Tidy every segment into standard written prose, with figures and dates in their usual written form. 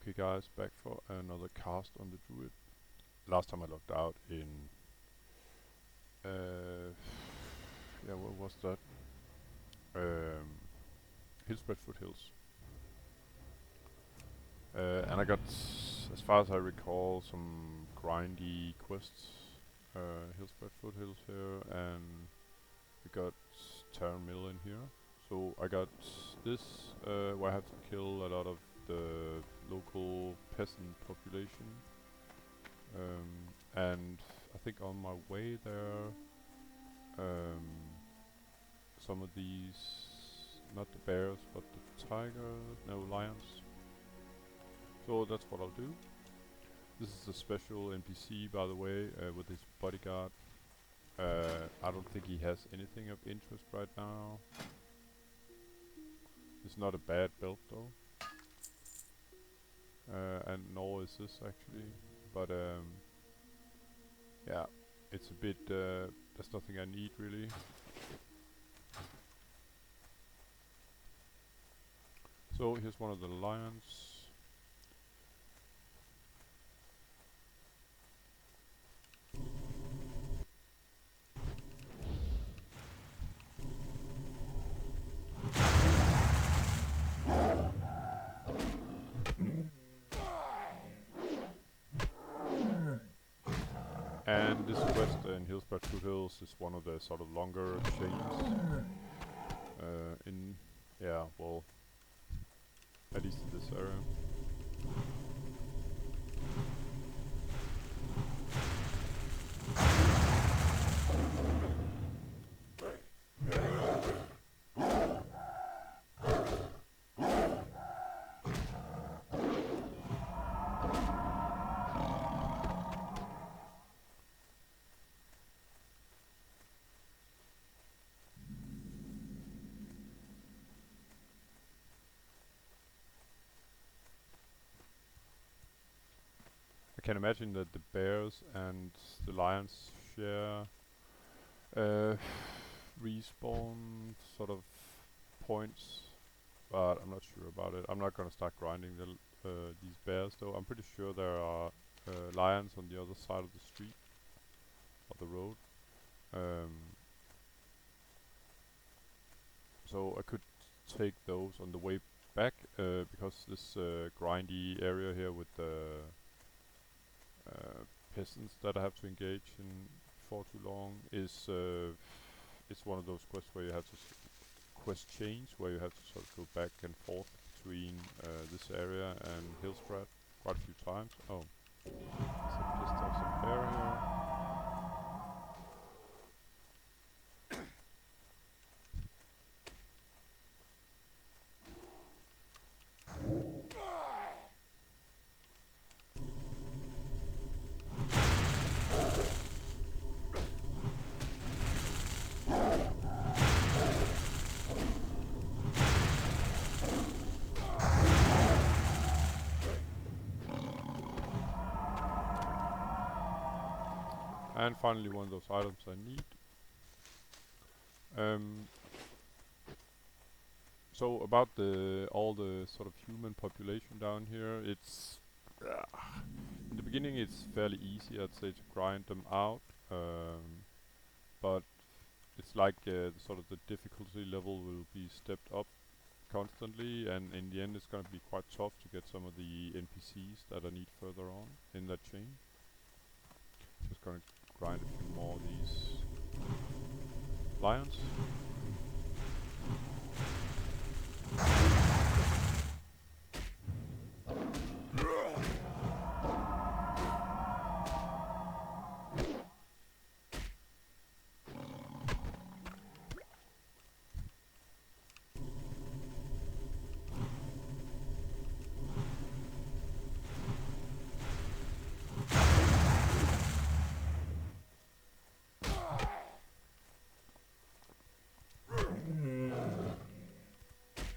Okay guys, back for another cast on the druid. Last time I logged out in yeah, what was that? Hillsbrad Foothills. And I got, as far as I recall, some grindy quests. Hillsbrad Foothills here, and we got Terran Mill in here. So I got this, where I have to kill a lot of the local peasant population. And I think on my way there, some of these, not the bears, but the tigers, no, lions. So that's what I'll do. This is a special NPC, by the way, with his bodyguard. I don't think he has anything of interest right now. It's not a bad build though. And nor is this actually. But yeah, it's a bit, there's nothing I need really. So here's one of the lions. And this quest in Hillsbrad Foothills is one of the sort of longer chains. Yeah, well, at least in this area. I can imagine that the bears and the lions share respawn sort of points, but I'm not sure about it. I'm not gonna start grinding these bears though. I'm pretty sure there are lions on the other side of the street or the road. So I could take those on the way back because this grindy area here with the peasants that I have to engage in for too long is it's one of those quests where you have to quest chains where you have to sort of go back and forth between this area and Hillsbrad quite a few times. Oh, so just have some bear here. And finally one of those items I need. So about all the sort of human population down here, it's in the beginning it's fairly easy, I'd say, to grind them out, but it's like sort of the difficulty level will be stepped up constantly, and in the end it's gonna be quite tough to get some of the NPCs that I need further on in that chain. Just gonna grind a few more of these lions.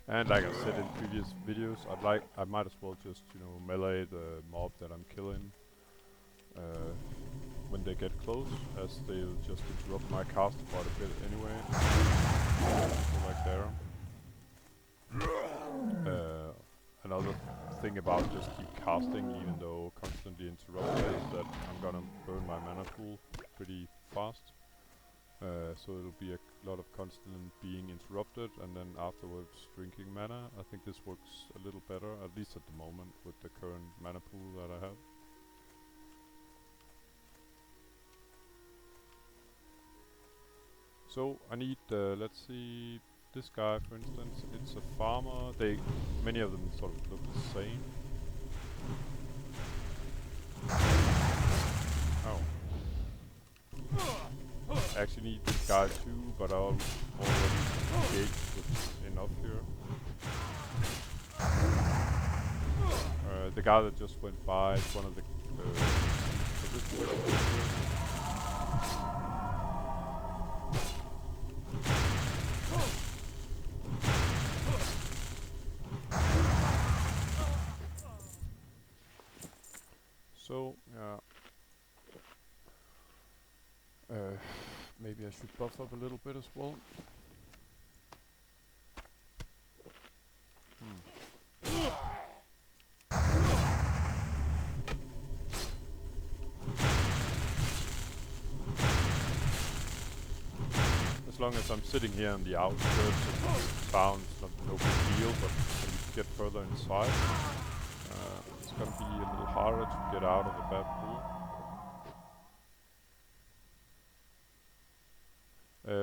And like I said in previous videos, I might as well just, you know, melee the mob that I'm killing when they get close, as they'll just interrupt my cast quite a bit anyway. So like there. Another thing about just keep casting even though constantly interrupted is that I'm gonna burn my mana pool pretty fast. So it'll be a lot of constant being interrupted and then afterwards drinking mana. I think this works a little better, at least at the moment, with the current mana pool that I have. So I need, let's see, this guy for instance, it's a farmer. Many of them sort of look the same. Oh. I actually need this guy too, but I'll already engaged with enough here. The guy that just went by is one of the so yeah. Maybe I should buff up a little bit as well. As long as I'm sitting here on the outskirts of town, it's not no big deal, but when you get further inside, it's gonna be a little harder to get out of a bad pool.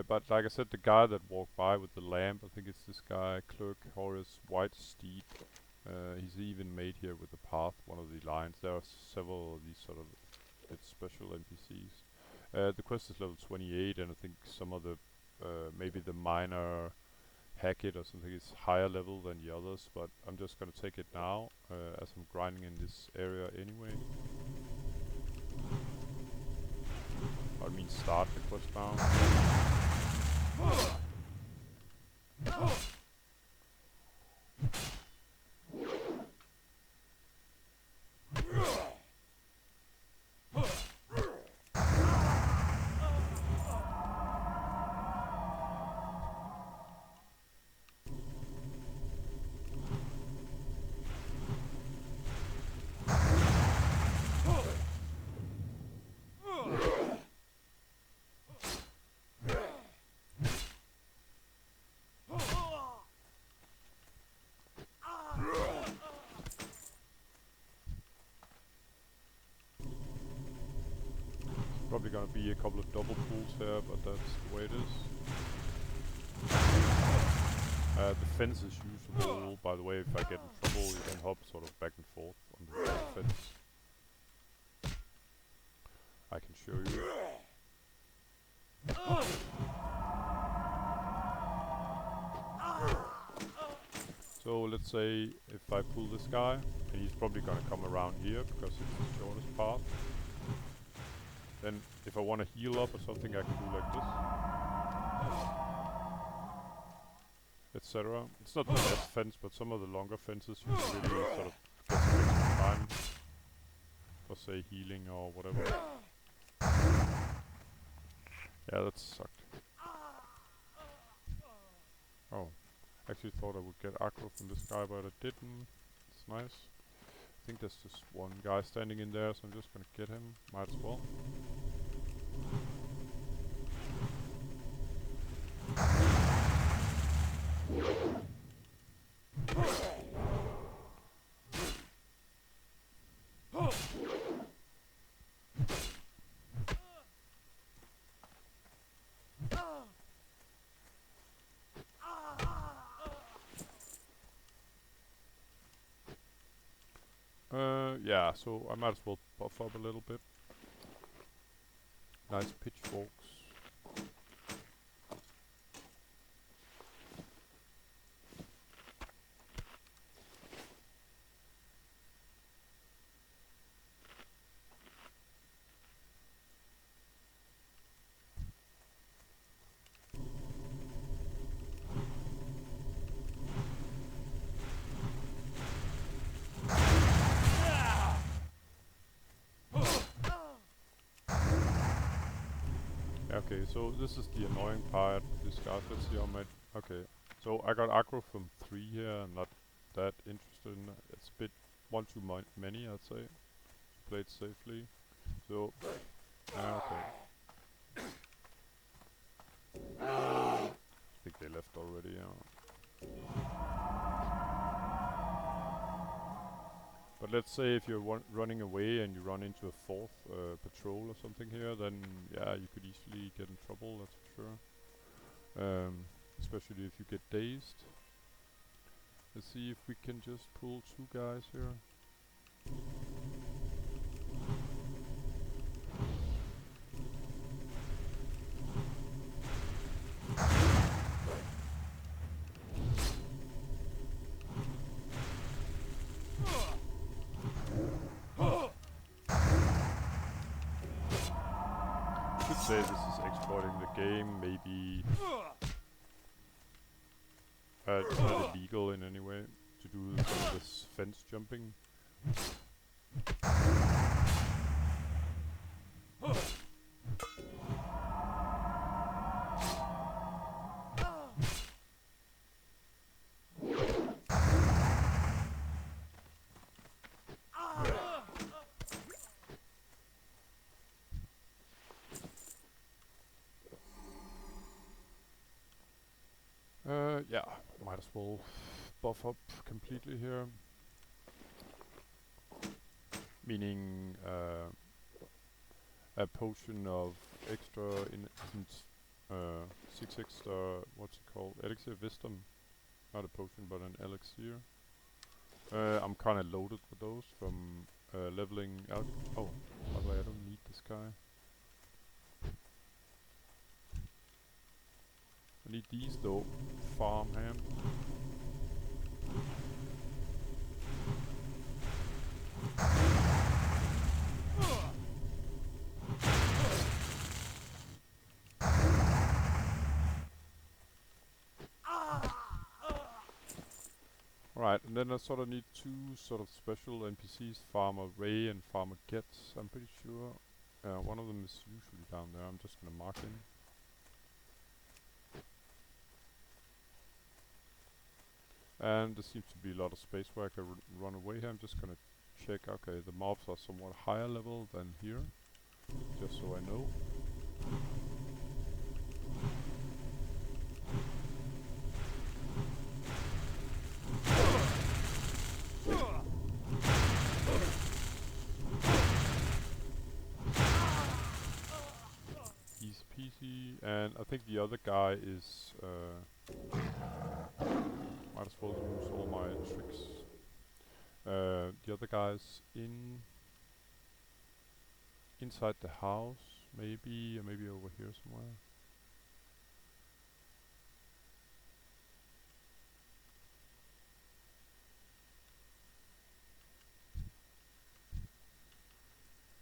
But like I said, the guy that walked by with the lamp, I think it's this guy, Clerk Horace Whitesteed. He's even made here with the path, one of the lines. There are several of these sort of special NPCs. The quest is level 28, and I think some of the maybe the minor Hackett or something is higher level than the others, but I'm just gonna take it now as I'm grinding in this area anyway. I mean start the quest now. Probably gonna be a couple of double pools here, but that's the way it is. The fence is usable, by the way. If I get in trouble, you can hop sort of back and forth on the fence. I can show you. So let's say if I pull this guy, and he's probably gonna come around here because it's the shortest path. Then if I want to heal up or something, I can do like this, etc. It's not the best fence, but some of the longer fences you can really sort of get some extra time for, say, healing or whatever. Yeah, that sucked. Oh, actually thought I would get aggro from this guy, but I didn't. It's nice. I think there's just one guy standing in there, so I'm just gonna get him. Might as well. Yeah, so I might as well buff up a little bit. Nice pitchforks. Okay, so this is the annoying part. This guy, let's see how much. Okay, so I got aggro from 3 here. I'm not that interested in it. It's a bit one too many, I'd say. Play it safely. So, okay. I think they left already. But let's say if you're running away and you run into a fourth patrol or something here, then yeah, you could easily get in trouble. That's for sure. Especially if you get dazed. Let's see if we can just pull two guys here. I could say this is exploiting the game, maybe it's not illegal in any way to do some of this fence jumping. Yeah, might as well buff up completely here. Meaning a potion of extra instant 6 extra, what's it called? Elixir Wisdom. Not a potion, but an elixir. I'm kinda loaded with those from leveling out. Oh, by the way, I don't need this guy. I need these though. Farmhand. Right, and then I sort of need two sort of special NPCs, Farmer Ray and Farmer Getz. I'm pretty sure one of them is usually down there. I'm just gonna mark him. And there seems to be a lot of space where I can run away here. I'm just gonna check. Okay, the mobs are somewhat higher level than here, just so I know. Easy peasy. And I think the other guy is might as well use all my tricks. The other guy's inside the house, maybe, or maybe over here somewhere.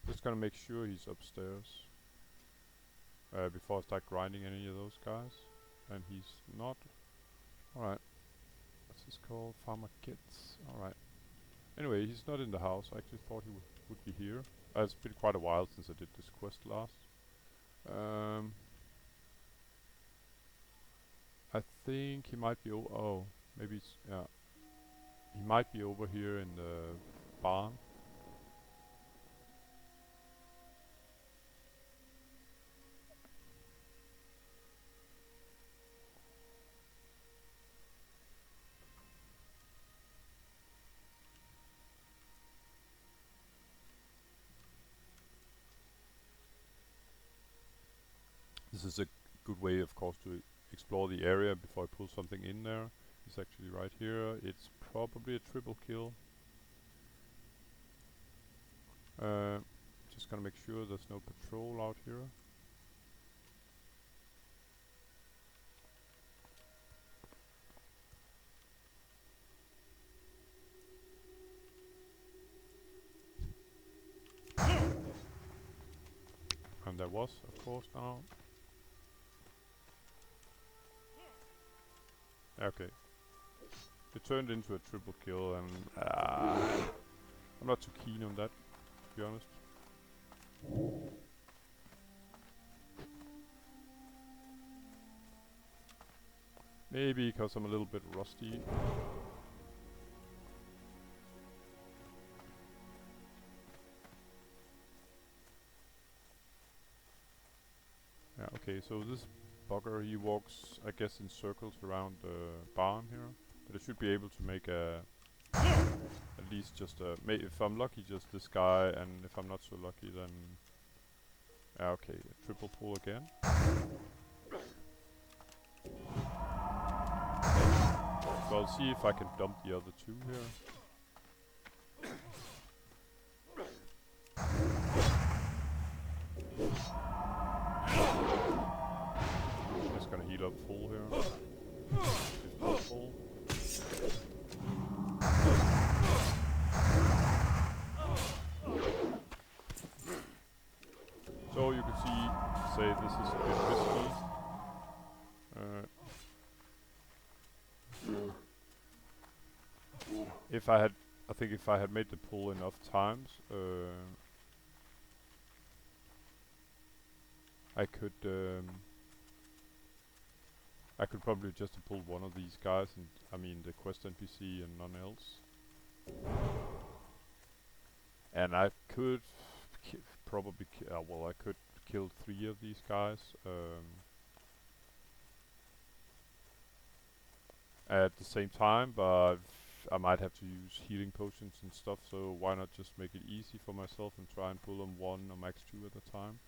Just gonna make sure he's upstairs before I start grinding any of those guys. And he's not. Alright. What's this called? Farmer Kids. Alright. Anyway, he's not in the house. I actually thought he would be here. It's been quite a while since I did this quest last. I think he might be oh, maybe it's, yeah. He might be over here in the barn. This is a good way, of course, to explore the area before I pull something in there. It's actually right here. It's probably a triple kill. Just gonna make sure there's no patrol out here. And there was, of course, now. Okay. It turned into a triple kill, and I'm not too keen on that, to be honest. Maybe because I'm a little bit rusty. Okay, so this bugger, he walks, I guess, in circles around the barn here. But I should be able to make a, at least just a, if I'm lucky, just this guy, and if I'm not so lucky, then, okay, a triple pull again. So I'll see if I can dump the other two here. Just gonna heal up full here. If possible. So you can say this is a bit risky. If I had, I think if I had made the pull enough times, I could probably just pull one of these guys, and I mean the quest NPC and none else. And I could probably, well, I could kill 3 of these guys at the same time, but I might have to use healing potions and stuff, so why not just make it easy for myself and try and pull them 1 or max 2 at a time.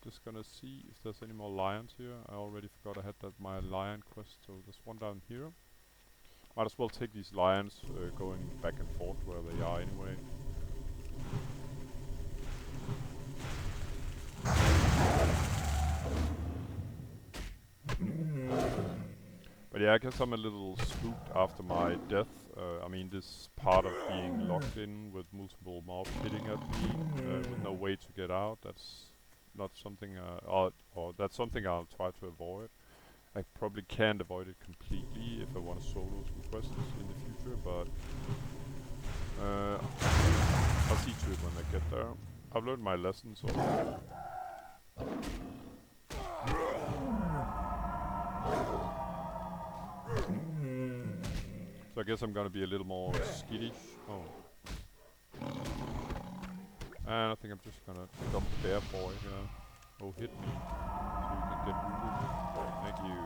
Just gonna see if there's any more lions here. I already forgot I had that my lion quest, so there's one down here. Might as well take these lions going back and forth where they are anyway. But yeah, I guess I'm a little spooked after my death. I mean, this part of being locked in with multiple mobs hitting at me with no way to get out, that's not something, or that's something I'll try to avoid. I probably can't avoid it completely if I want to solo some quests in the future, but I'll see to it when I get there. I've learned my lessons already. So I guess I'm gonna be a little more skittish. Oh. And I think I'm just gonna dump Bear Boy here. Oh, hit me. So you can get wounded. Thank you.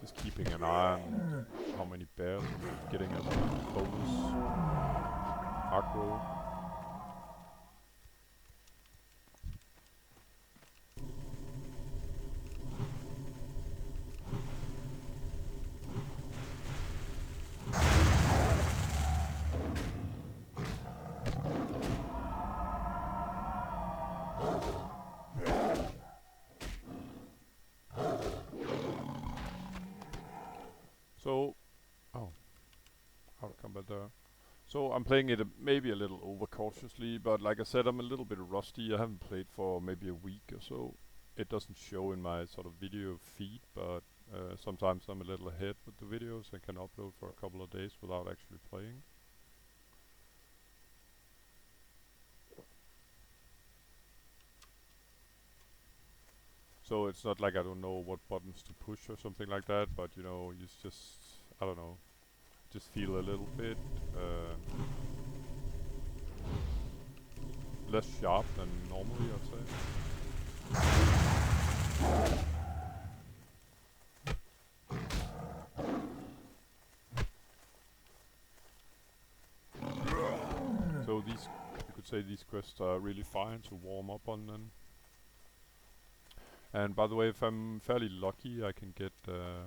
Just keeping an eye on how many bears I'm getting as a bonus aggro. So, oh, how to combat there. So I'm playing it maybe a little overcautiously, but like I said, I'm a little bit rusty. I haven't played for maybe a week or so. It doesn't show in my sort of video feed, but sometimes I'm a little ahead with the videos and can upload for a couple of days without actually playing. So it's not like I don't know what buttons to push or something like that, but you know, you just, I don't know, just feel a little bit less sharp than normally, I'd say. So these, you could say these quests are really fine to warm up on then. And by the way, if I'm fairly lucky, I can get the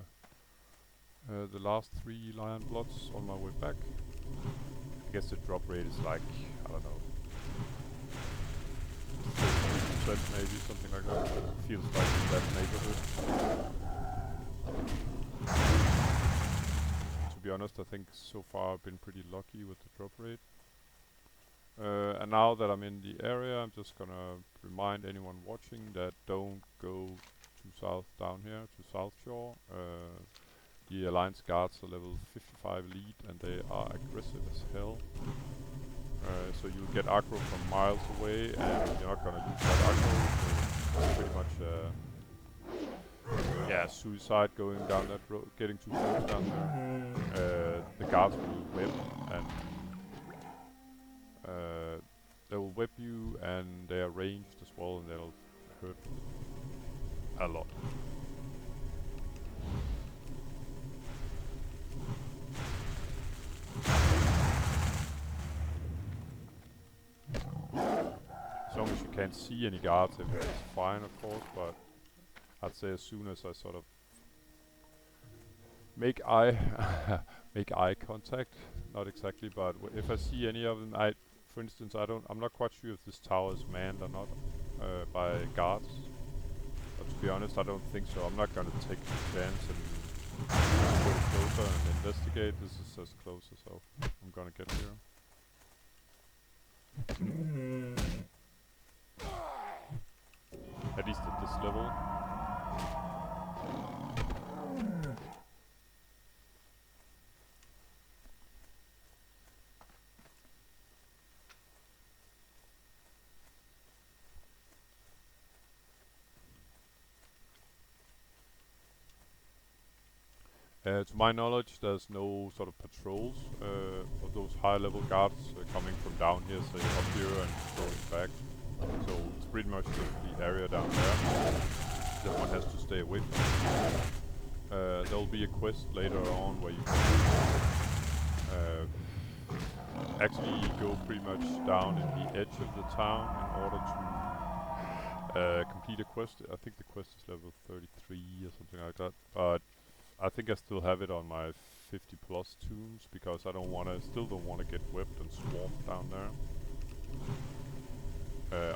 last 3 lion bloods on my way back. I guess the drop rate is like, I don't know, 30% maybe, something like that. Feels like in that neighborhood. To be honest, I think so far I've been pretty lucky with the drop rate. And now that I'm in the area, I'm just gonna remind anyone watching that don't go to south down here to South Shore. The Alliance guards are level 55 elite and they are aggressive as hell. So you'll get aggro from miles away and you're not gonna use that aggro, so it's pretty much yeah, suicide going down that road, getting too close down there. The guards will whip and they will whip you and they are ranged as well and they'll hurt a lot. As long as you can't see any guards, everything's fine, of course, but I'd say as soon as I sort of make eye make eye contact, not exactly, but if I see any of them, for instance, I'm not quite sure if this tower is manned or not by guards. But to be honest, I don't think so. I'm not gonna take the chance and go closer and investigate. This is as close as I'm gonna get here. At least at this level. To my knowledge, there's no sort of patrols of those high-level guards coming from down here, say up here and going back. So it's pretty much just the area down there that one has to stay away from. There'll be a quest later on where you can actually go pretty much down in the edge of the town in order to complete a quest. I think the quest is level 33 or something like that, but I think I still have it on my 50 plus tombs because I still don't wanna get whipped and swarmed down there.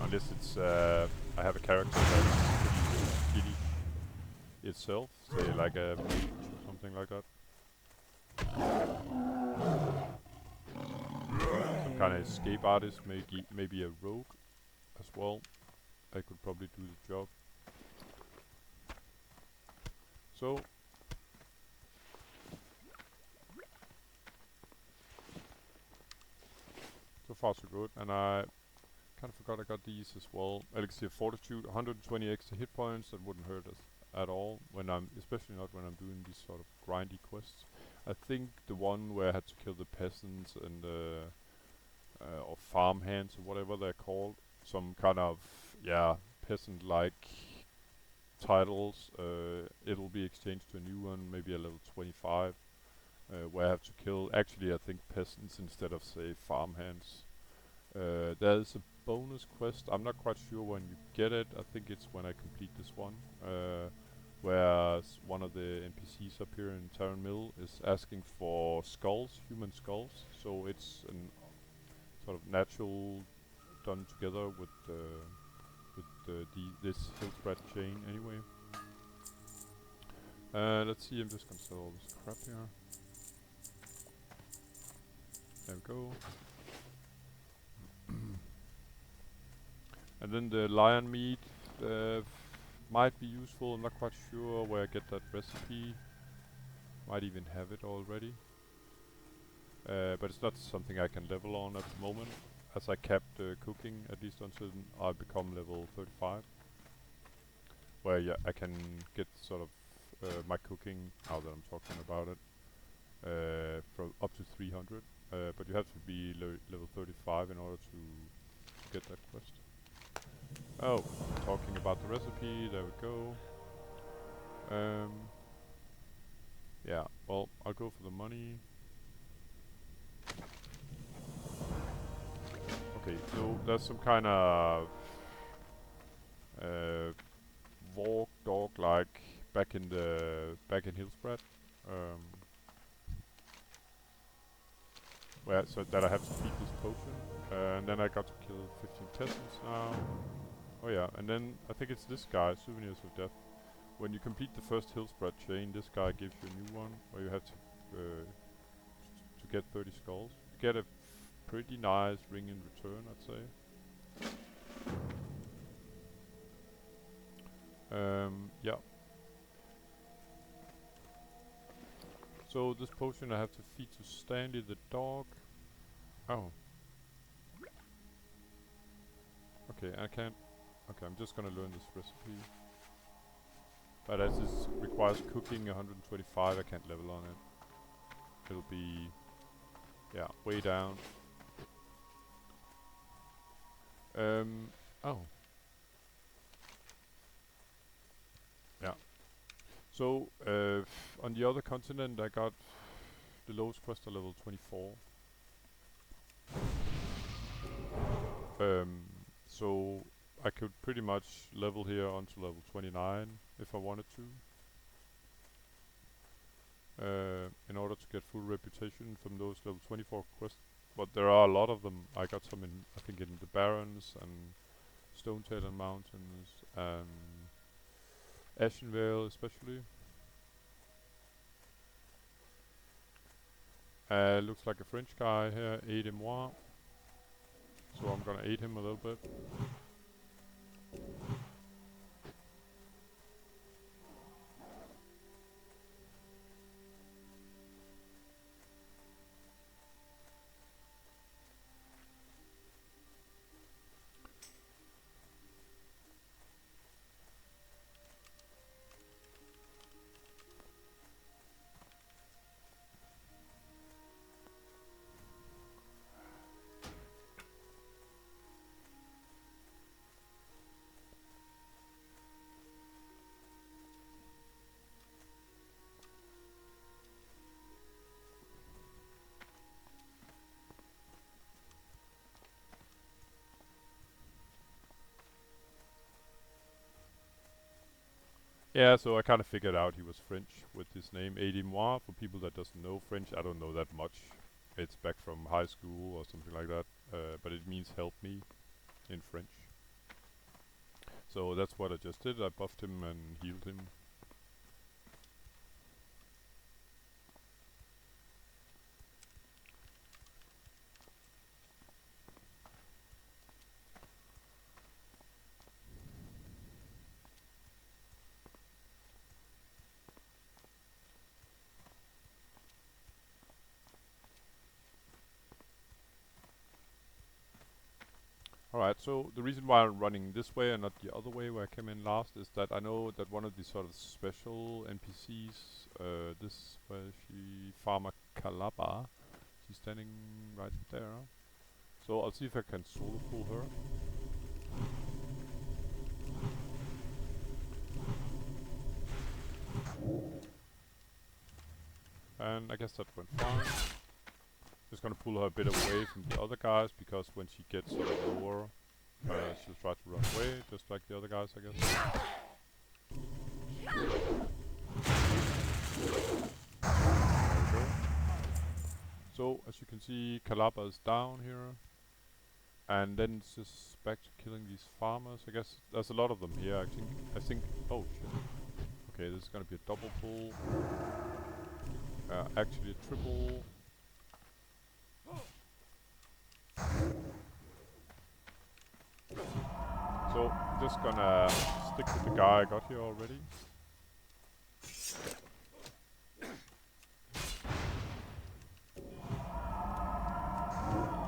Unless it's I have a character that's pretty skinny itself, say like a mage or something like that. Some kind of escape artist, maybe a rogue as well. I could probably do the job. So far so good, and I kind of forgot I got these as well. Elixir of Fortitude, 120 extra hit points. That wouldn't hurt us at all especially not when I'm doing these sort of grindy quests. I think the one where I had to kill the peasants and or farm hands or whatever they're called, some kind of peasant-like titles. It'll be exchanged to a new one, maybe a level 25, where I have to kill actually I think peasants instead of say farm hands. There's a bonus quest, I'm not quite sure when you get it, I think it's when I complete this one, where one of the NPCs up here in Terran Mill is asking for skulls, human skulls, so it's an sort of natural done together with this Hillsbrad chain anyway. Let's see, I'm just gonna sell all this crap here. There we go. And then the lion meat might be useful, I'm not quite sure where I get that recipe. Might even have it already. But it's not something I can level on at the moment, as I kept cooking at least until I become level 35. Where I can get sort of my cooking, now that I'm talking about it, from up to 300. But you have to be level 35 in order to get that quest. Oh, talking about the recipe, there we go. Yeah, well, I'll go for the money. Okay, so there's some kind of Vork dog like back in Hillsbrad. So that I have to feed this potion. And then I got to kill 15 peasants now. Oh yeah, and then I think it's this guy, Souvenirs of Death. When you complete the first Hillsbrad chain, this guy gives you a new one, where you have to get 30 skulls. You get a pretty nice ring in return, I'd say. Yeah. So this potion I have to feed to Stanley the dog. Oh. Okay, I can't. Okay, I'm just gonna learn this recipe. But as this requires cooking 125, I can't level on it. It'll be, yeah, way down. Oh. Yeah. So, on the other continent I got the lowest quest to level 24. So I could pretty much level here onto level 29 if I wanted to. In order to get full reputation from those level 24 quests. But there are a lot of them. I got some in, I think, in the Barrens and Stonetail Mountains and Ashenvale especially. Looks like a French guy here, aidez-moi. So I'm gonna aid him a little bit. Yeah, so I kind of figured out he was French with his name, aidez-moi. For people that doesn't know French, I don't know that much. It's back from high school or something like that. But it means help me in French. So that's what I just did. I buffed him and healed him. Alright, so the reason why I'm running this way and not the other way where I came in last is that I know that one of these sort of special NPCs, where is she, Farmer Calaba, she's standing right there. So I'll see if I can solo pull her. And I guess that went fine. Just gonna pull her a bit away from the other guys because when she gets sort of lower, she'll try to run away, just like the other guys, I guess. There we go. So as you can see, Calaba is down here, and then it's just back to killing these farmers. I guess there's a lot of them here. I think. Oh shit. Okay, this is gonna be a double pull. Actually a triple. So, just gonna stick with the guy I got here already.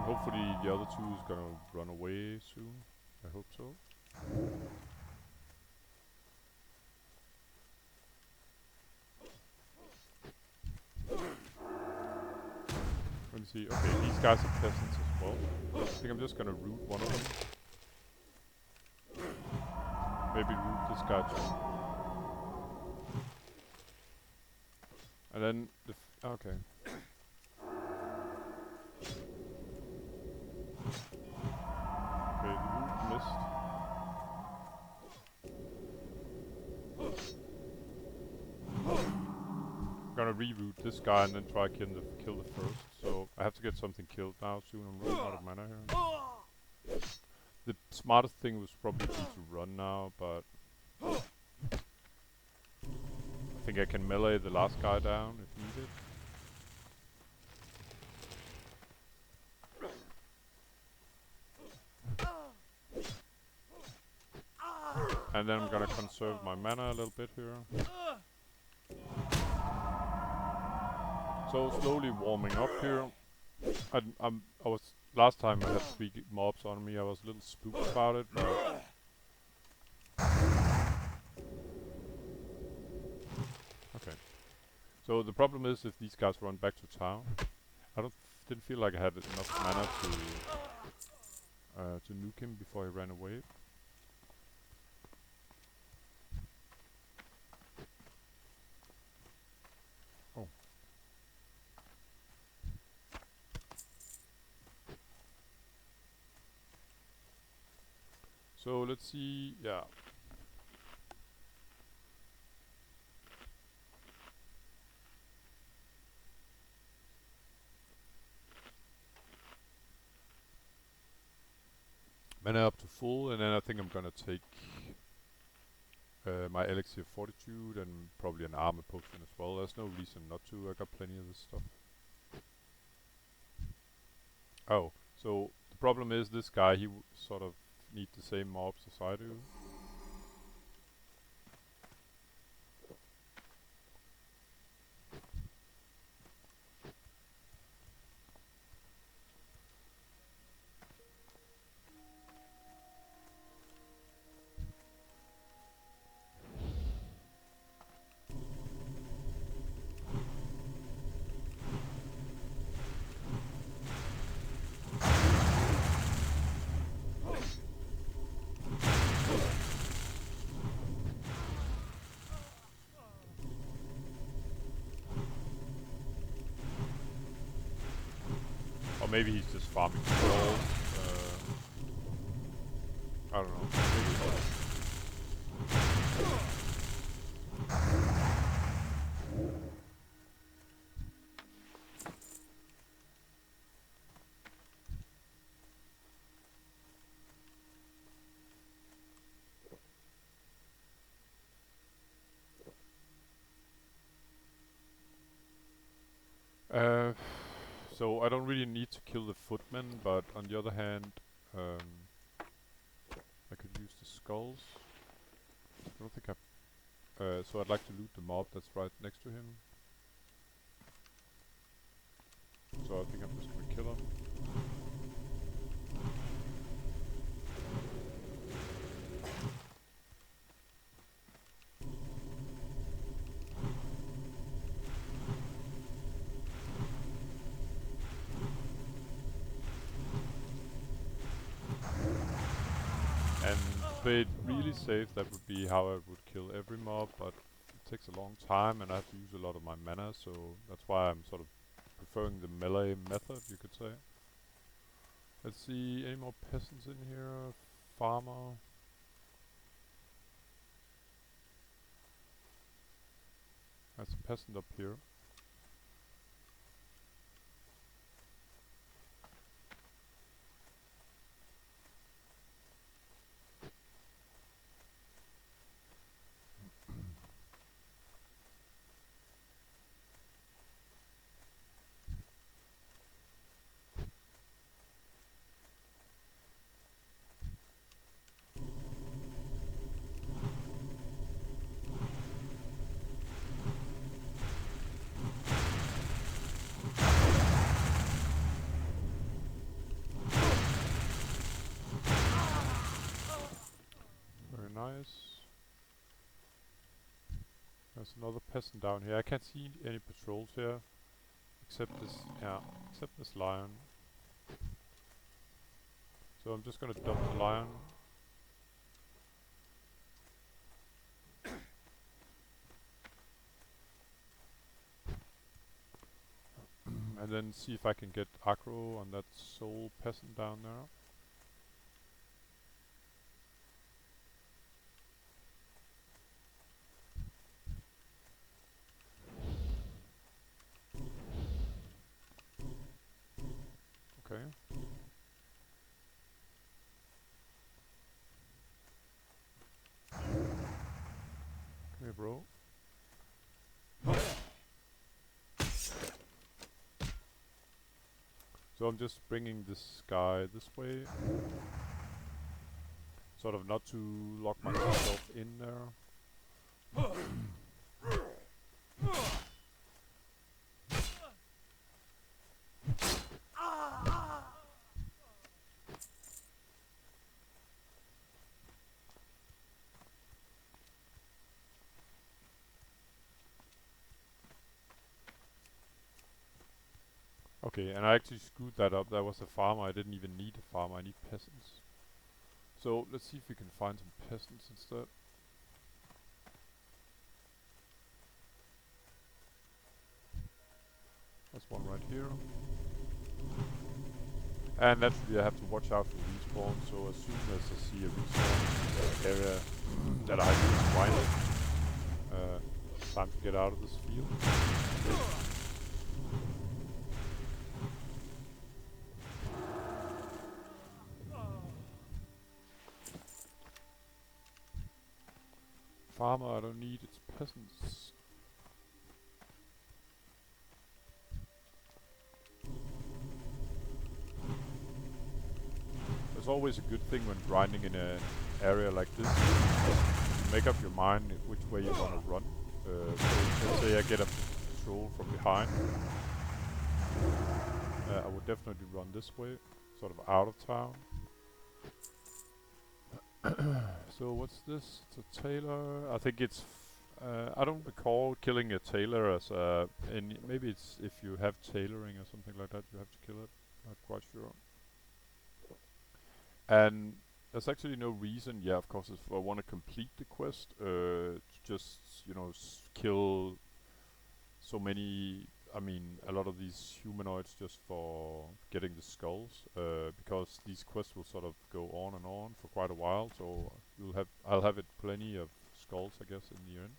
Hopefully the other two is gonna run away soon. I hope so. Let me see. Okay, these guys are peasants as well. I think I'm just gonna root one of them. Maybe root this guy too. And then the okay. Okay, the root missed. I'm gonna reroute this guy and then try kill the first. So I have to get something killed now soon. I'm running out of mana here. The smartest thing was probably to run now, but I think I can melee the last guy down if needed. And then I'm gonna conserve my mana a little bit here. So slowly warming up here. I was last time I had 3 mobs on me. I was a little spooked about it, but okay. So the problem is if these guys run back to town, didn't feel like I had enough mana to nuke him before he ran away. Oh. So let's see, yeah. Mana up to full, and then I think I'm gonna take my elixir of fortitude and probably an armor potion as well. There's no reason not to. I got plenty of this stuff. Oh, so the problem is this guy, he sort of need the same mobs as I do. Or maybe he's just farming gold. I don't know. So I don't really need to kill the footmen, but on the other hand, I could use the skulls. I don't think so I'd like to loot the mob that's right next to him. So I think I'm just gonna kill him. And to play it really safe, that would be how I would kill every mob, but it takes a long time and I have to use a lot of my mana, so that's why I'm sort of preferring the melee method, you could say. Let's see, any more peasants in here? Farmer. There's a peasant up here. Very nice. There's another peasant down here. I can't see any patrols here. Except this lion. So I'm just gonna dump the lion. And then see if I can get aggro on that soul peasant down there. Okay. Come here, bro. So I'm just bringing this guy this way. Sort of not to lock myself in there. Okay, and I actually screwed that up. That was a farmer. I didn't even need a farmer. I need peasants. So let's see if we can find some peasants instead. There's one right here. And naturally I have to watch out for respawn, so as soon as I see a respawn area that I can find it, time to get out of this field. Farmer I don't need, it's peasants. It's always a good thing when grinding in an area like this. Make up your mind which way you want to run. So let's say I get a patrol from behind. I would definitely run this way, sort of out of town. So what's this? It's a tailor. I think it's. I don't recall killing a tailor as a. Maybe it's if you have tailoring or something like that, you have to kill it. Not quite sure. And there's actually no reason. Yeah, of course, if I want to complete the quest, to just kill so many. I mean, a lot of these humanoids just for getting the skulls, because these quests will sort of go on and on for quite a while. So I'll have it plenty of skulls, I guess, in the end.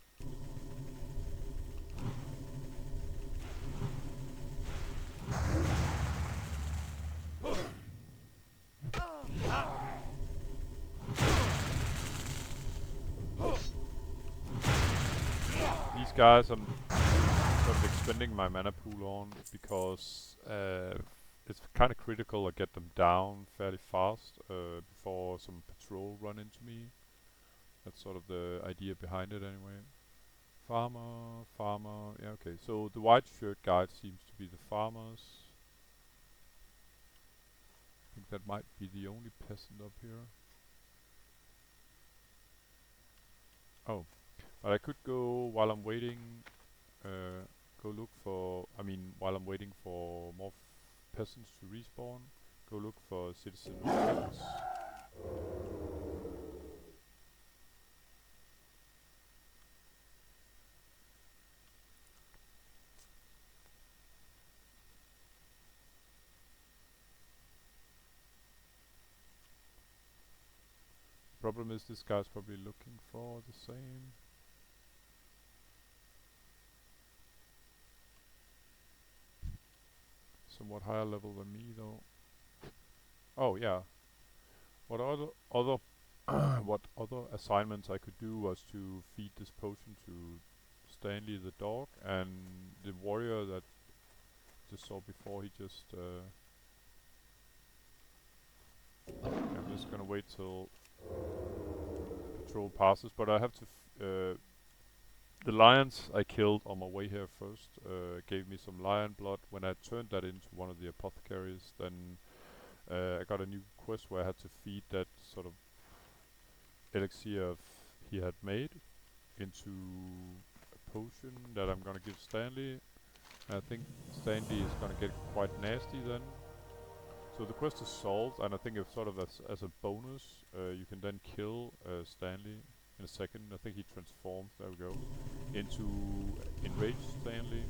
These guys I'm sort of expending my mana pool on because it's kind of critical I get them down fairly fast before some patrol run into me. That's sort of the idea behind it anyway. Farmer, yeah, okay. So the white shirt guide seems to be the farmers. I think that might be the only peasant up here. Oh, but I could go while I'm waiting, go look for, while I'm waiting for more peasants to respawn, go look for citizen objects. Problem is this guy's probably looking for the same. Somewhat higher level than me though. Oh yeah. What other what other assignments I could do was to feed this potion to Stanley the dog, and the warrior that just saw before, he just I'm just gonna wait till patrol passes, but I have to the lions I killed on my way here first gave me some lion blood. When I turned that into one of the apothecaries, then I got a new quest where I had to feed that sort of elixir he had made into a potion that I'm gonna give Stanley. And I think Stanley is gonna get quite nasty then. So the quest is solved, and I think if sort of as a bonus, you can then kill Stanley in a second. I think he transforms, there we go, into enraged Stanley.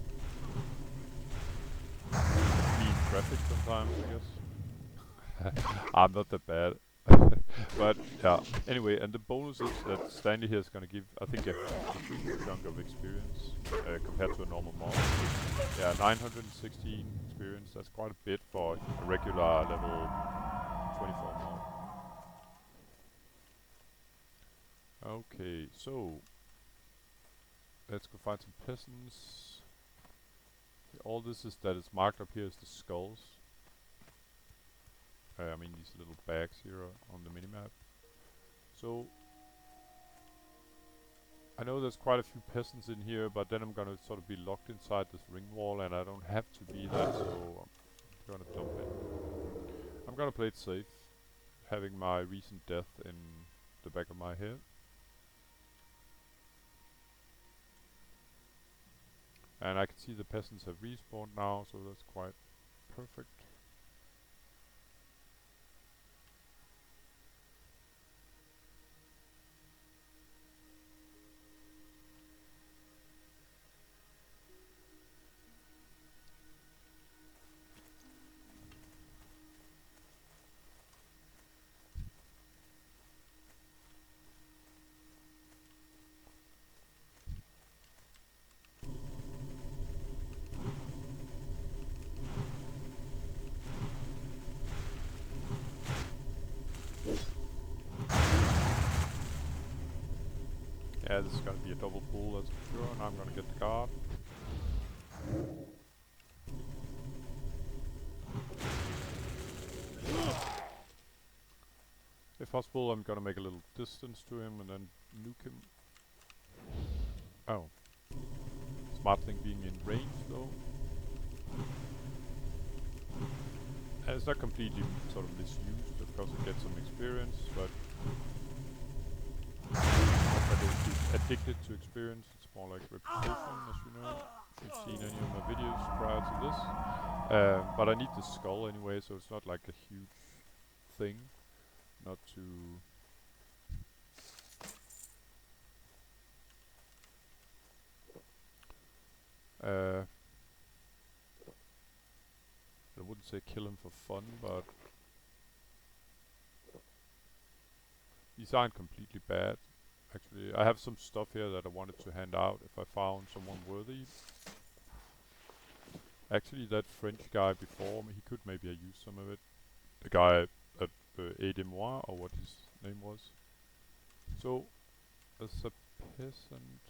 Being traffic sometimes, I guess. I'm not that bad. But yeah, anyway, and the bonus is that Stanley here is gonna give, I think, a huge chunk of experience compared to a normal mob. Yeah, 916 experience, that's quite a bit for a regular level 24 mob. Okay, so let's go find some peasants. All this is that is marked up here is the skulls. These little bags here on the minimap. So I know there's quite a few peasants in here, but then I'm gonna sort of be locked inside this ring wall, and I don't have to be that, so I'm gonna dump it. I'm gonna play it safe, having my recent death in the back of my head. And I can see the peasants have respawned now, so that's quite perfect. Yeah, this is gonna be a double pull, that's for sure, and I'm gonna get the guard. If possible, I'm gonna make a little distance to him and then nuke him. Oh. Smart thing being in range, though. And it's not completely sort of misused, of course it gets some experience, but it's addicted to experience. It's more like reputation, as you know. If you've seen any of my videos prior to this. But I need the skull anyway, so it's not like a huge thing. Not to... I wouldn't say kill him for fun, but... These aren't completely bad. Actually, I have some stuff here that I wanted to hand out if I found someone worthy. Actually, that French guy before me, he could maybe have used some of it. The guy at Aide-moi, or what his name was. So, as a peasant...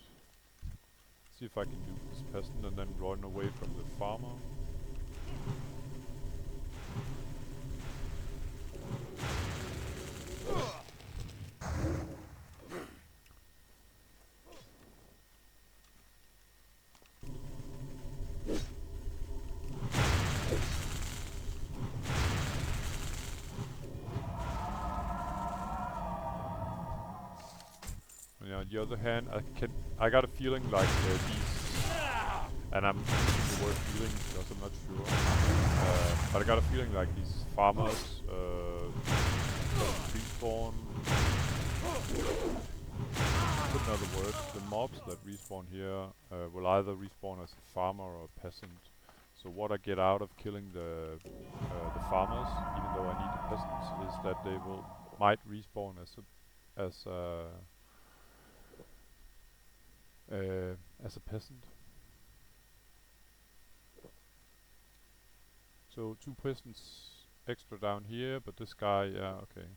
See if I can do this peasant and then run away from the farmer. And on the other hand, I got a feeling like these, and I'm using the word feeling because I'm not sure, but I got a feeling like these farmers sort of respawn. Put in other words, the mobs that respawn here will either respawn as a farmer or a peasant. So what I get out of killing the farmers, even though I need the peasants, is that they might respawn as a peasant. So 2 peasants extra down here, but this guy, yeah, okay.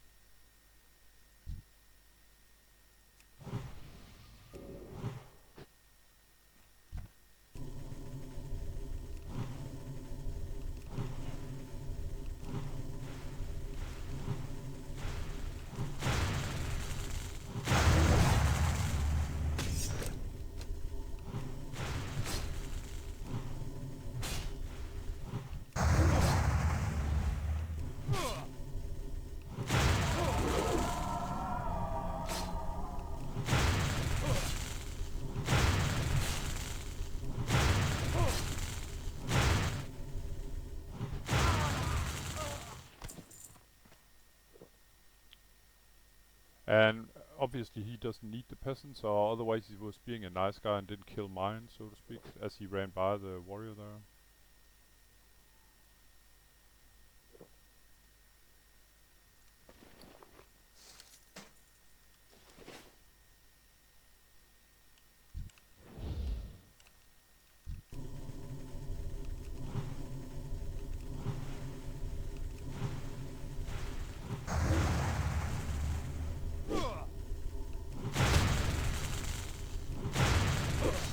And obviously he doesn't need the peasants, or otherwise he was being a nice guy and didn't kill mine, so to speak, as he ran by the warrior there.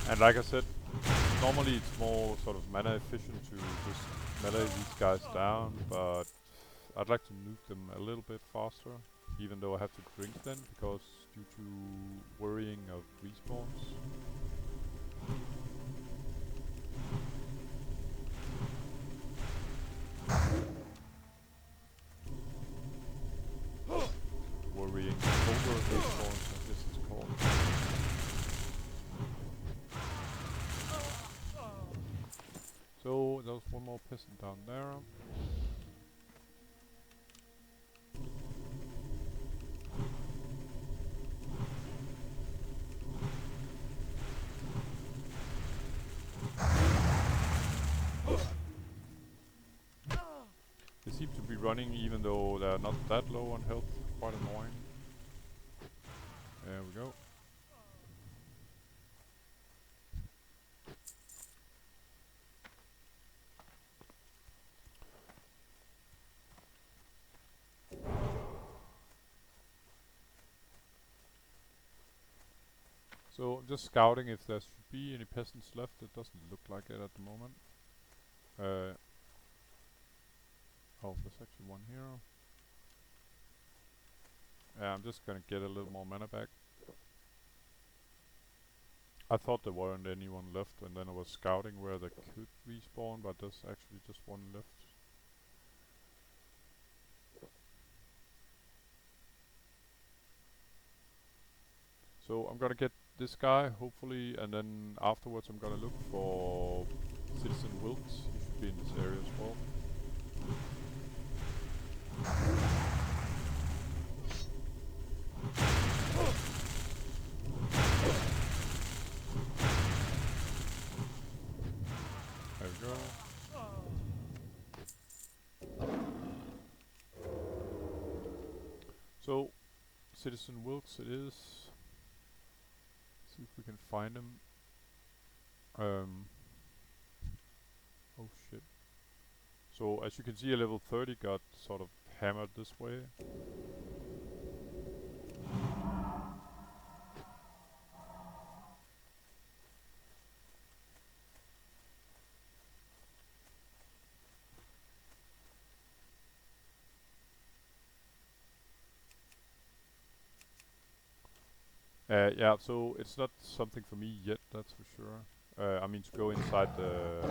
And like I said, normally it's more sort of mana efficient to just melee these guys down, but I'd like to nuke them a little bit faster. even though I have to drink then, because due to worrying of respawns. Worrying over respawns, as this is called. So there's one more peasant down there. They seem to be running even though they're not that low on health. Quite annoying. There we go. So I'm just scouting if there should be any peasants left. It doesn't look like it at the moment. Oh, there's actually one here. Yeah, I'm just gonna get a little more mana back. I thought there weren't anyone left, and then I was scouting where they could respawn, but there's actually just one left. So I'm gonna get this guy, hopefully, and then afterwards I'm gonna look for Citizen Wilkes. He should be in this area as well. There we go. So, Citizen Wilkes it is. See if we can find him. Oh shit. So, as you can see, a level 30 got sort of hammered this way. Yeah, so it's not something for me yet, that's for sure. I mean to go inside the...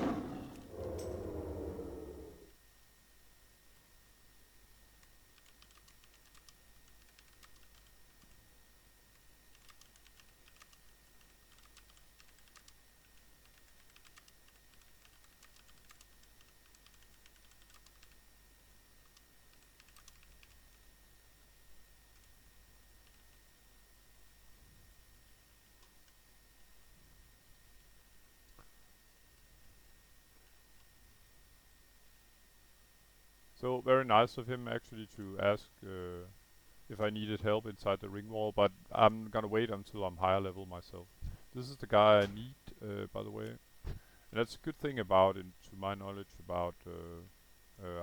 So very nice of him actually to ask if I needed help inside the ring wall, but I'm gonna wait until I'm higher level myself. This is the guy I need, by the way. And that's a good thing about, to my knowledge, about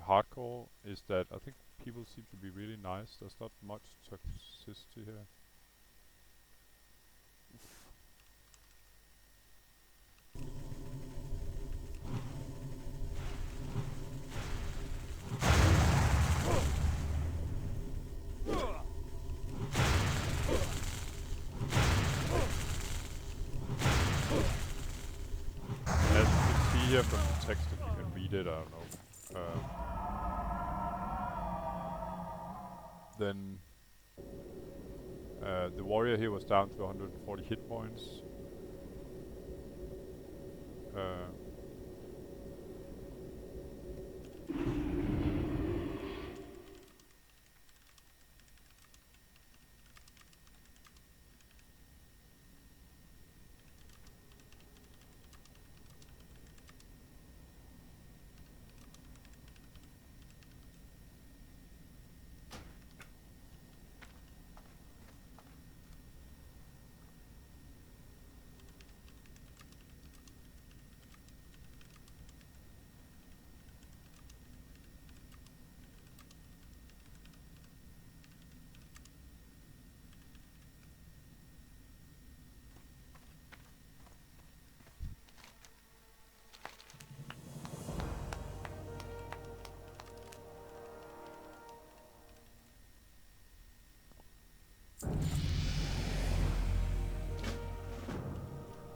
hardcore, is that I think people seem to be really nice. There's not much toxicity here. As you can see here from the text, if you can read it, I don't know. Then the warrior here was down to 140 hit points.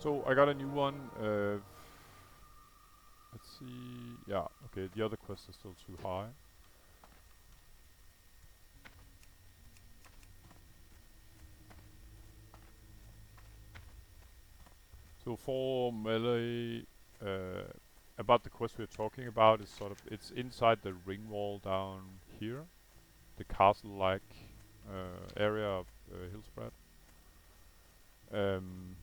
So I got a new one. Let's see. Yeah, okay. The other quest is still too high. So for melee, about the quest we're talking about is sort of it's inside the ring wall down here, the castle-like area of Hillsbrad. Um,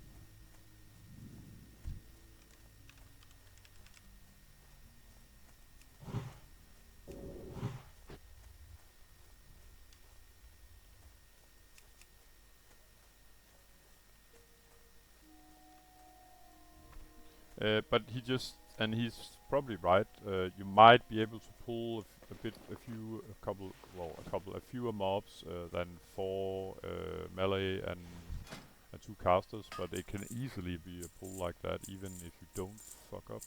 but he just, and he's probably right. You might be able to pull a fewer mobs than four melee and two casters, but it can easily be a pull like that, even if you don't fuck up.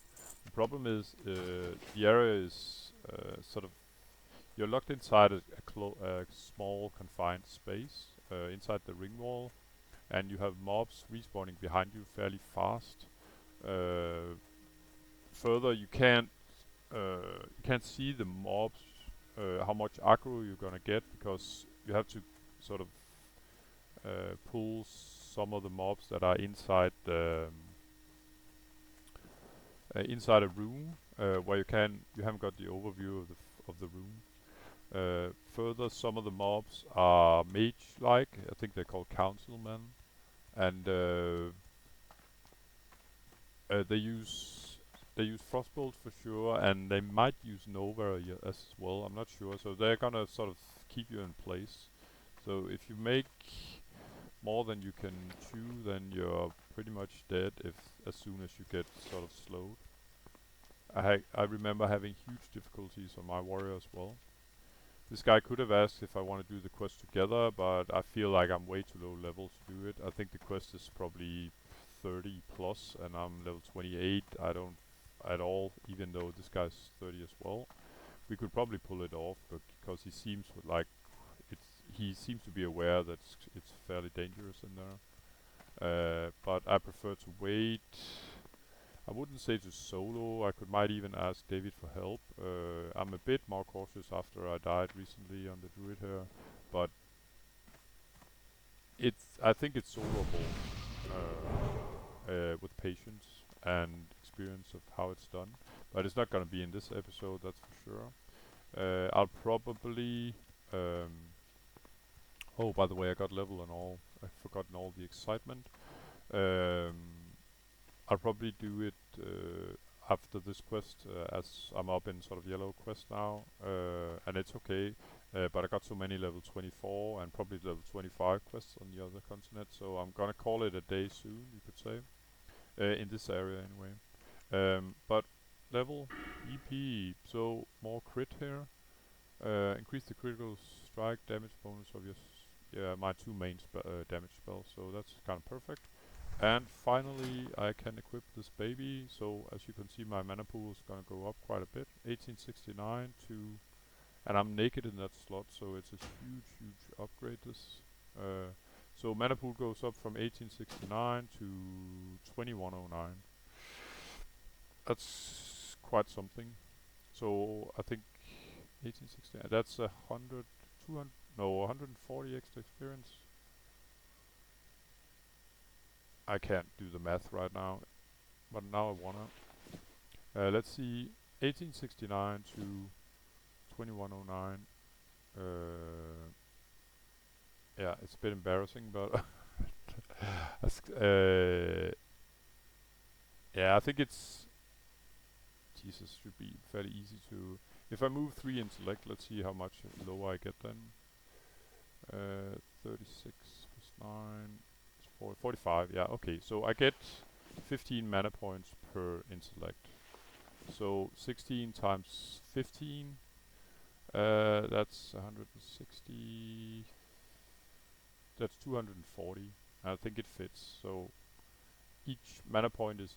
The problem is the area is sort of you're locked inside a small confined space inside the ring wall, and you have mobs respawning behind you fairly fast. Uh, Further, you can't see the mobs, how much aggro you're gonna get because you have to sort of pull some of the mobs that are inside a room where you haven't got the overview of the room. Further, some of the mobs are mage-like. I think they're called councilmen, and they use frostbolt for sure, and they might use Nova as well. I'm not sure. So they're gonna sort of keep you in place. So if you make more than you can chew, then you're pretty much dead as soon as you get sort of slowed. I remember having huge difficulties on my warrior as well. This guy could have asked if I want to do the quest together, but I feel like I'm way too low level to do it. I think the quest is probably 30 plus, and I'm level 28. I don't at all, even though this guy's 30 as well. We could probably pull it off, but because he seems to be aware that it's fairly dangerous in there. But I prefer to wait. I wouldn't say to solo. Might even ask David for help. I'm a bit more cautious after I died recently on the druid here, but I think it's soloable with patience and experience of how it's done. But it's not gonna be in this episode, that's for sure. I'll probably. Oh, by the way, I got level and all. I've forgotten all the excitement. Um, I'll probably do it after this quest, as I'm up in sort of yellow quest now, and it's okay. But I got so many level 24 and probably level 25 quests on the other continent, so I'm gonna call it a day soon, you could say, in this area anyway. But level, EP, so more crit here. Increase the critical strike damage bonus of my two main damage spells, so that's kind of perfect. And finally, I can equip this baby. So as you can see, my mana pool is gonna go up quite a bit. 1869 to, and I'm naked in that slot, so it's a huge, huge upgrade. So mana pool goes up from 1869 to 2109. That's quite something. So I think 1869. That's 100, 200, no, 140 extra experience. I can't do the math right now, but now I wanna. Let's see, 1869 to 2109. Yeah, it's a bit embarrassing, but yeah, I think it's Jesus should be fairly easy to. If I move 3 intellect, let's see how much lower I get then. 36 plus 9 is 45. Yeah, okay. So I get 15 mana points per intellect. So 16 times 15. That's 160. That's 240. I think it fits. So each mana point is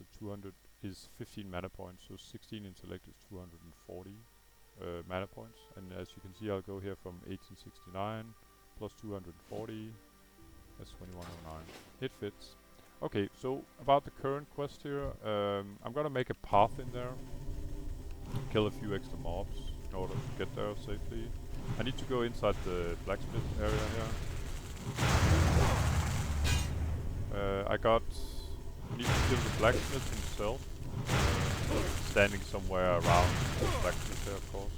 15 mana points. So 16 intellect is 240 mana points. And as you can see, I'll go here from 1869 plus 240. That's 2109. It fits. Okay, so about the current quest here, I'm gonna make a path in there, kill a few extra mobs in order to get there safely. I need to go inside the blacksmith area here. I need to kill the blacksmith himself, standing somewhere around the blacksmith there, of course.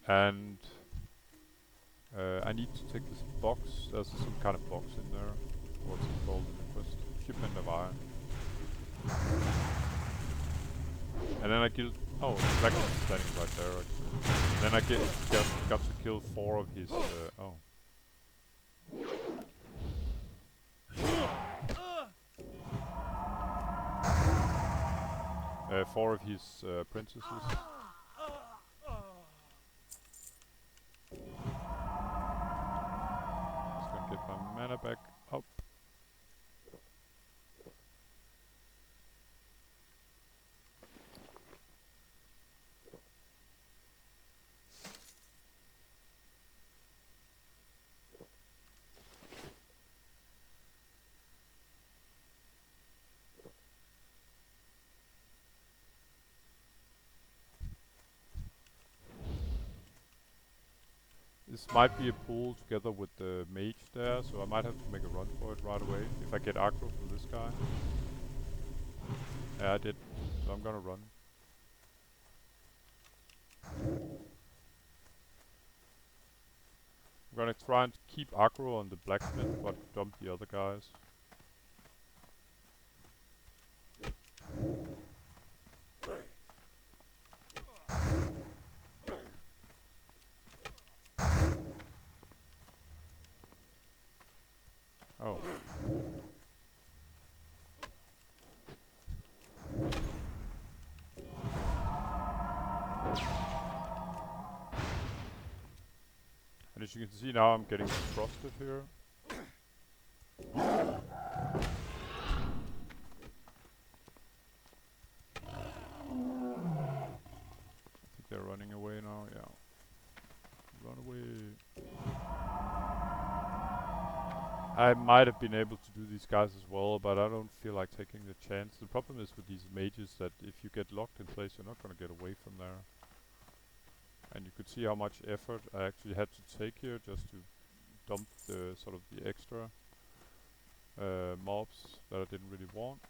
And I need to take this box. There's some kind of box in there. What's it called in the quest? Shipment of iron. And then I kill. Oh, the blacksmith is standing right there. Actually. Then I got to kill 4 of his. 4 of his princesses. Just gonna get my mana back up. This might be a pull together with the mage there, so I might have to make a run for it right away if I get aggro from this guy. Yeah, I did, so I'm gonna run. I'm gonna try and keep aggro on the blacksmith, but dump the other guys. Oh. And as you can see now, I'm getting frosted here. I think they're running away now, yeah. Run away. I might have been able to do these guys as well, but I don't feel like taking the chance. The problem is with these mages that if you get locked in place, you're not gonna get away from there. And you could see how much effort I actually had to take here just to dump the sort of the extra mobs that I didn't really want.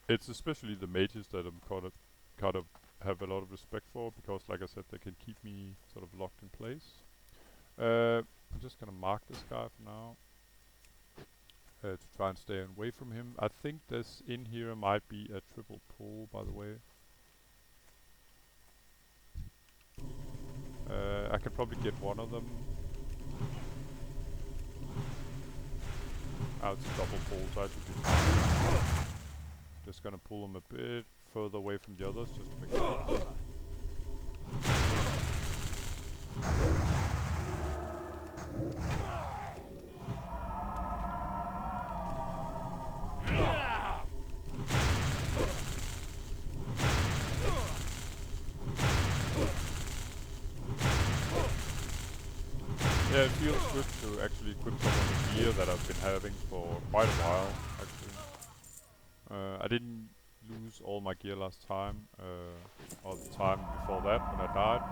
It's especially the mages that I'm kind of have a lot of respect for, because like I said, they can keep me sort of locked in place. I'm just gonna mark this guy for now to try and stay away from him. I think this in here might be a triple pull, by the way. I can probably get one of them. Oh, it's a double pull, so I should be fine. Just gonna pull him a bit further away from the others, just to make sure. Yeah, it feels good to actually equip some of the gear that I've been having for quite a while, actually. I didn't lose all my gear last time, or the time before that when I died,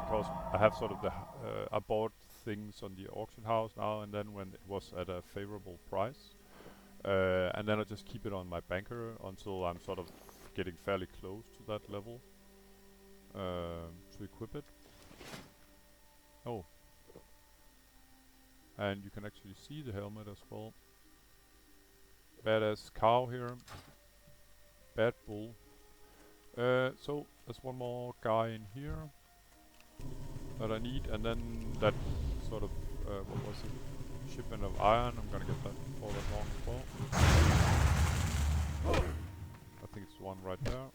because I have sort of I bought things on the auction house now and then when it was at a favorable price. And then I just keep it on my banker until I'm sort of getting fairly close to that level to equip it. Oh. And you can actually see the helmet as well. Badass cow here. Bad bull. So there's one more guy in here that I need, and then that sort of what was it? Shipment of iron. I'm gonna get that before that long as well. I think it's the one right there.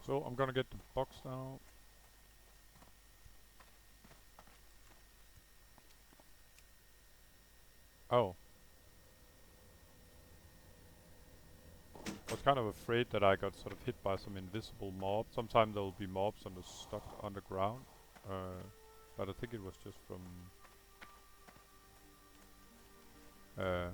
So I'm gonna get the box now. Oh. I was kind of afraid that I got sort of hit by some invisible mob. Sometimes there will be mobs stuck underground. But I think it was just from... Uh,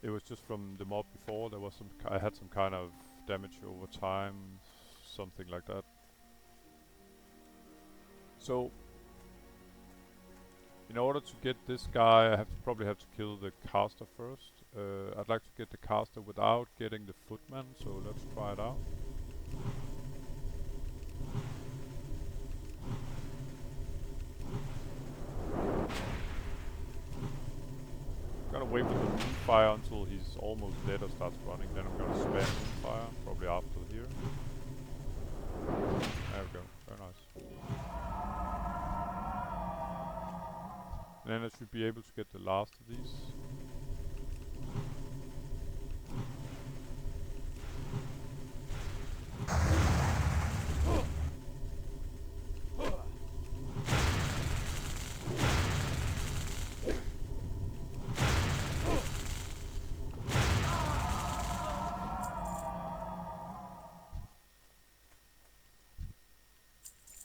it was just from the mob before. There was I had some kind of damage over time. Something like that. So... in order to get this guy, I probably have to kill the caster first. I'd like to get the caster without getting the footman, so let's try it out. I'm gonna wait with the fire until he's almost dead or starts running, then I'm gonna spam fire, probably after here. There we go, very nice. And then I should be able to get the last of these.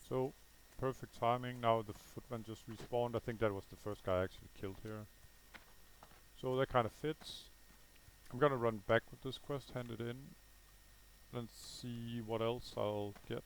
So, perfect timing. Now the footman just respawned. I think that was the first guy I actually killed here. So that kind of fits. I'm gonna run back with this quest, hand it in, and see what else I'll get.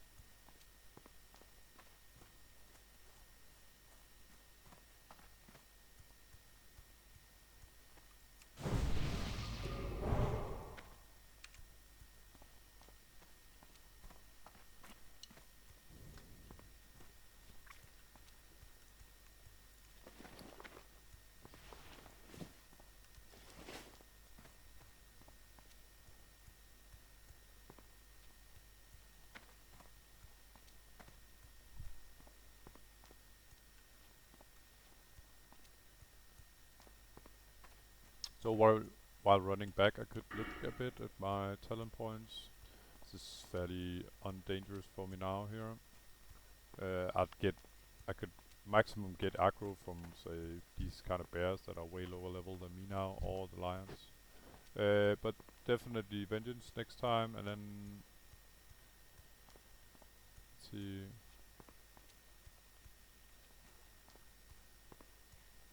So while running back, I could look a bit at my talent points. This is fairly undangerous for me now here. I could maximum get aggro from, say, these kind of bears that are way lower level than me now, or the lions. But definitely vengeance next time, and then let's see.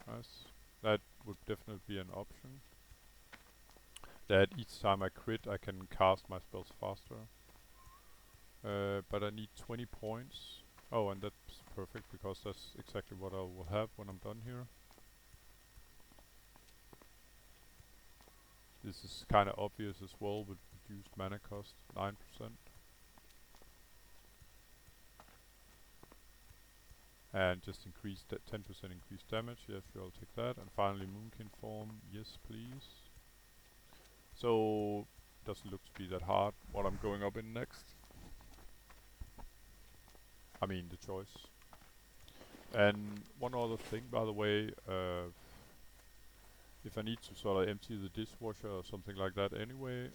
Nice. That would definitely be an option. That each time I crit, I can cast my spells faster. But I need 20 points. Oh, and that's perfect because that's exactly what I will have when I'm done here. This is kind of obvious as well with reduced mana cost, 9%. And just increase that 10% increased damage. Yeah, sure, I'll take that. And finally, Moonkin form. Yes, please. So, doesn't look to be that hard what I'm going up in next. I mean, the choice. And one other thing, by the way, if I need to sort of empty the dishwasher or something like that anyway,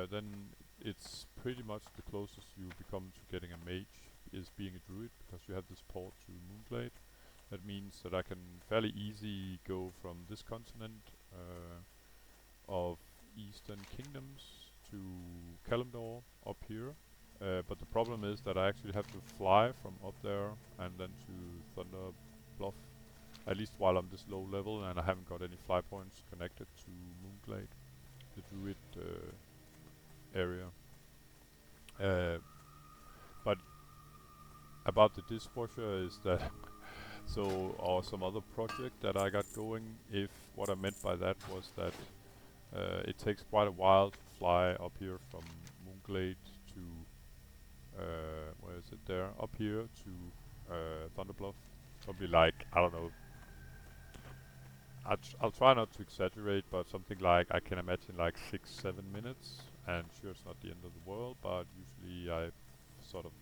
then it's pretty much the closest you become to getting a mage is being a druid, because you have this port to Moonglade. That means that I can fairly easy go from this continent of Eastern Kingdoms to Kalimdor up here. But the problem is that I actually have to fly from up there and then to Thunder Bluff, at least while I'm this low level, and I haven't got any fly points connected to Moonglade, the druid area. But about the dishwasher is that so, or some other project that I got going, if what I meant by that was that it takes quite a while to fly up here from Moonglade to where is it there? Up here to Thunderbluff. Probably like, I don't know, I'll try not to exaggerate, but something like, I can imagine like 6-7 minutes, and sure it's not the end of the world, but usually I sort of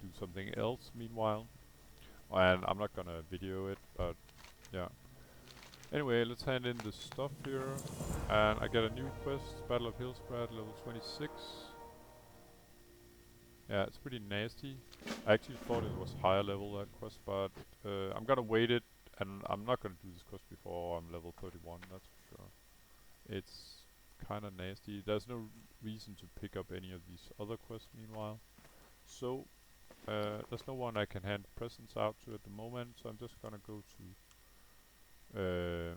do something else meanwhile, and I'm not gonna video it, but yeah. Anyway, let's hand in the stuff here, and I get a new quest, Battle of Hillsbrad, level 26. Yeah, it's pretty nasty. I actually thought it was higher level that quest, but I'm gonna wait it, and I'm not gonna do this quest before I'm level 31. That's for sure. It's kind of nasty. There's no reason to pick up any of these other quests meanwhile. So there's no one I can hand presents out to at the moment. So I'm just gonna go to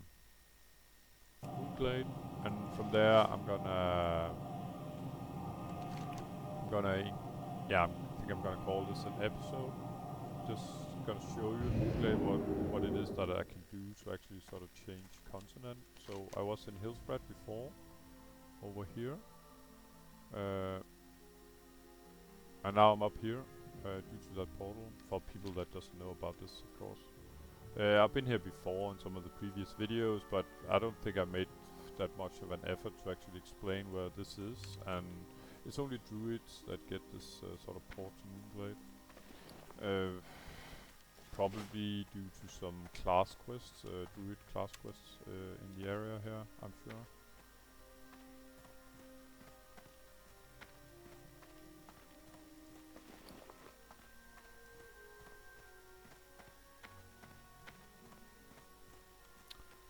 Moonglade, and from there yeah, I think I'm gonna call this an episode. Just gonna show you in Moonglade what it is that I can do to actually sort of change continent. So I was in Hillsbrad before, over here, uh, and now I'm up here due to that portal. For people that doesn't know about this, of course. I've been here before in some of the previous videos, but I don't think I made that much of an effort to actually explain where this is, and it's only druids that get this sort of port to Moonglade. Probably due to some class quests, druid class quests in the area here, I'm sure.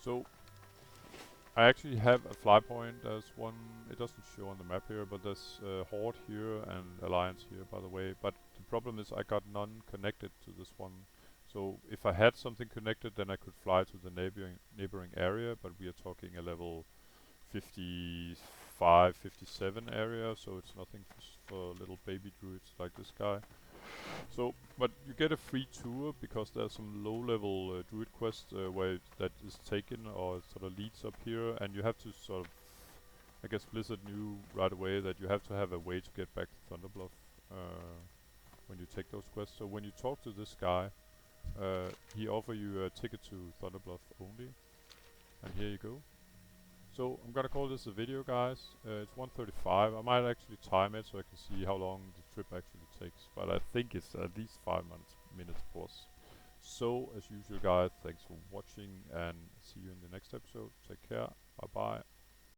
So I actually have a fly point. There's one, it doesn't show on the map here, but there's Horde here and Alliance here, by the way. But the problem is I got none connected to this one. So if I had something connected, then I could fly to the neighboring area, but we are talking a level 55, 57 area, so it's nothing for little baby druids like this guy. So, but you get a free tour because there's some low-level druid quest where that is taken or sort of leads up here, and you have to sort of, I guess Blizzard knew right away that you have to have a way to get back to Thunderbluff when you take those quests. So when you talk to this guy, he offer you a ticket to Thunderbluff only, and here you go. So I'm gonna call this a video, guys. It's 1:35. I might actually time it so I can see how long the trip actually takes, but I think it's at least 5 minutes plus. So as usual, guys, thanks for watching, and see you in the next episode. Take care. Bye bye.